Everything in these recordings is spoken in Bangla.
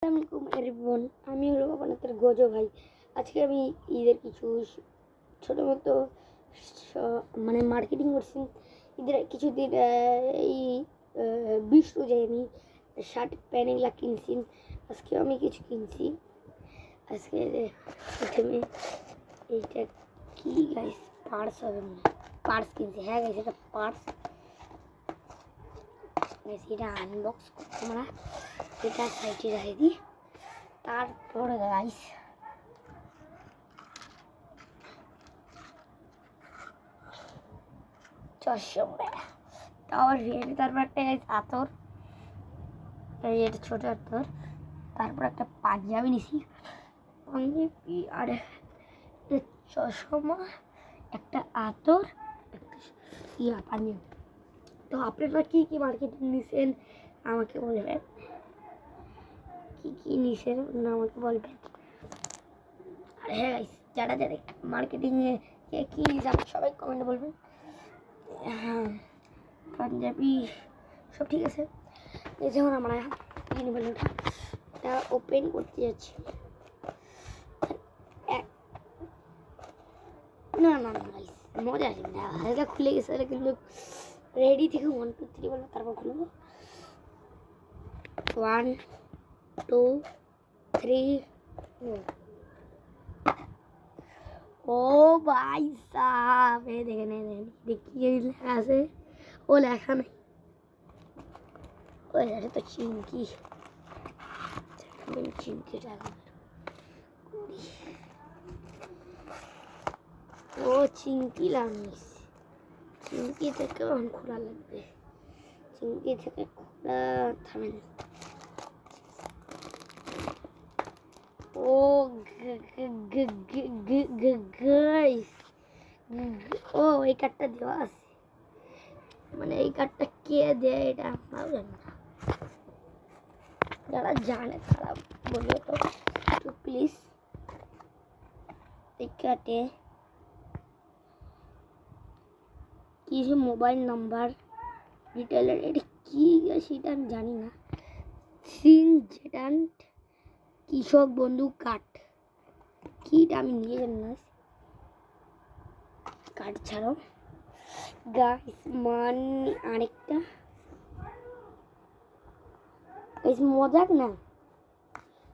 আসসালামু আলাইকুম এভরিওয়ান, আমি হলো আপনাদের গোজো ভাই। আজকে আমি ঈদের কিছু ছোটো মতো মানে মার্কেটিং করছি। ঈদের কিছুদিন এই 20 রোজায় আমি শার্ট প্যান্টগুলো কিনছি। আজকে আমি কিছু কিনছি। আজকে প্রথমে এইটা কি গাইস, পার্স হবে না, পার্স কিনছি। হ্যাঁ গাইস, এটা পার্স। এটা আনবক্স করতে আমরা এটা সাইডে রেখে দিই। তারপরে গাইস চশমা, তারপর একটা গাইস আতর, এটা ছোট আতর। তারপর একটা পাঞ্জাবি নিছি, পাঞ্জাবি আর চশমা, একটা আতর, একটা পাঞ্জাবি। তো আপনারা কি কি মার্কেটিং নিছেন আমাকে বলবেন, কি নিছেন আমাকে বলবেন। আর হ্যাঁ গাইস, যারা যারা মার্কেটিংয়ে কি নিছেন সবাই কমেন্টে বলবেন। হ্যাঁ, পাঞ্জাবি সব ঠিক আছে। এই যেমন আমরা এটা ওপেন করতে যাচ্ছি। না না না গাইস, মজা আসবে না, হালকা খুলে গেছে কিন্তু রেডি থেকে 1 2 3 বলবো, তারপর খুলবো। 1 2 3 ও ভাই সাহেব, এই দেখেন দেখি লেখা আছে। ও লেখা নেই, ওই এটা তো চিংকি টাকা। ও চিংকি লাগাইস, চিংকি থেকে খোলা লাগবে, চিংকি থেকে খোলা থামেন। ও গাইস, ও এই কার্ডটা দেওয়া আছে, মানে এই কার্ডটা কে দেয় এটা আমরাও জানি না। যারা জানে তারা বলবে তো প্লিজ। এই কার্ডে কিছু মোবাইল নাম্বার ডিটেলের, এটা কি সেটা আমি জানি না। সিনজেন্ট কৃষক বন্ধু কার্ড, কিটা আমি নিয়ে জানি না। কার্ড ছাড়াও গাইস মানে আরেকটা গাইস, মজাক না,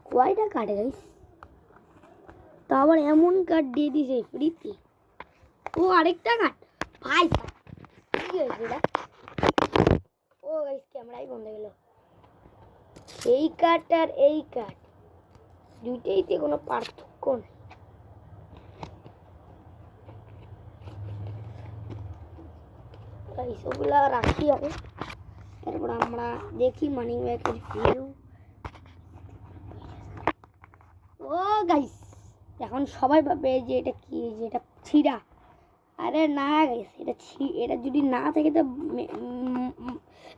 কয়টা কার্ড গাইস, তা আবার এমন কার্ড দিয়ে দিয়েছে ফ্রিতে। ও আরেকটা কার্ড ভাই, কি হয়েছে এটা? ও গাইস ক্যামেরাই বন্ধ গেল। এই কার্ড আর এই কার্ড দুইটাইতে কোনো পার্থক্য নেই। গাইস ওগুলা রাখি আগে, তারপর আমরা দেখি মানি ব্যাগের ভিউ। ও গাইস, এখন সবাই ভাবে যে এটা কি, যে এটা ছিঁড়া। আরে না গাইস, এটা যদি না থাকে তো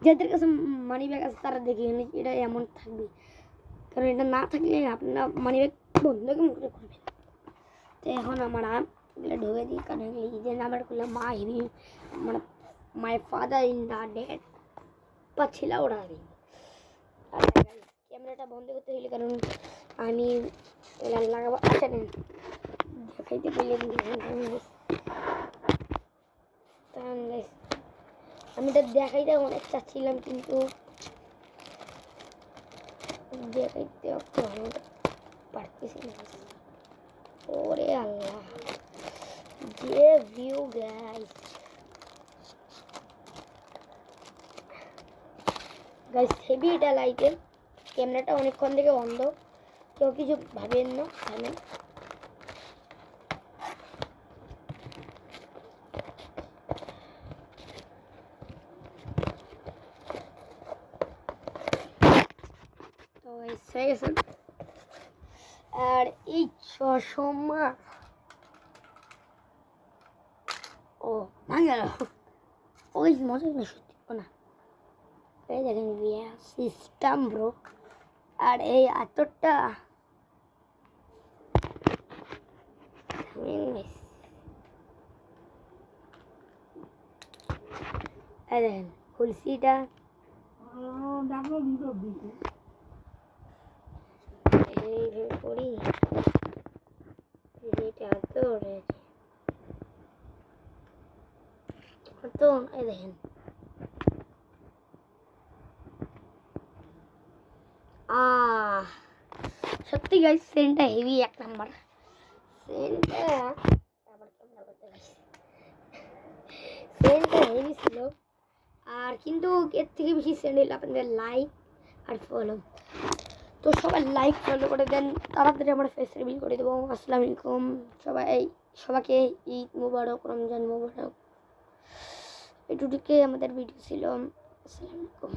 যাদের কাছে মানি ব্যাগ আছে তারা দেখে এটা এমন থাকবে, কারণ এটা না থাকলে আপনারা মানি ব্যাগ বন্ধ কেমন করে করবেন। তো এখন আমরা এগুলো ঢুকে দিই, কারণ যে নাম্বার করলে মানে my father in the dead পাচ্ছিল ওরা আমি। আর ক্যামেরাটা বন্ধ করতে হইলে, কারণ আমি লাগাবো। আচ্ছা নেন দেখাইতে পারলে আমি তো দেখাইতে অনেক চাচ্ছিলাম, কিন্তু দেখাইতে পারতেছি না। ওরে আল্লাহ, যে ভিউ গাইস, গাইস হেভি এটা লাইটের। ক্যামেরাটা অনেকক্ষণ থেকে বন্ধ, কেউ কিছু ভাবেন না, জানেন। তো হয়ে গেছে। আর এই চশমা, ও ভাঙ গেল, ওই মজা না সত্যি না। এই দেখেন সিস্টেম ব্রো। আর এই আতরটা এই দেখেন খুলসিটা, করি এটা তো রয়েছে তো এই দেখেন সত্যি গাইস সেন্টটা হেভি এক নাম্বার সেন্টটা আবার ক্যামেরা করতে গেছি সেন্টটা হেভি ছিল আর কিন্তু এর থেকে বেশি সেন্ট হলে আপনাদের লাইক আর ফলো তো সবাই লাইক ফলো করে দেন তাড়াতাড়ি আমরা ফেস রিভিল করে দেবো আসসালামু আলাইকুম সবাইকে ঈদ মুবারক রমজান মুবারক এটুকুকে আমাদের ভিডিও ছিল আসসালামু আলাইকুম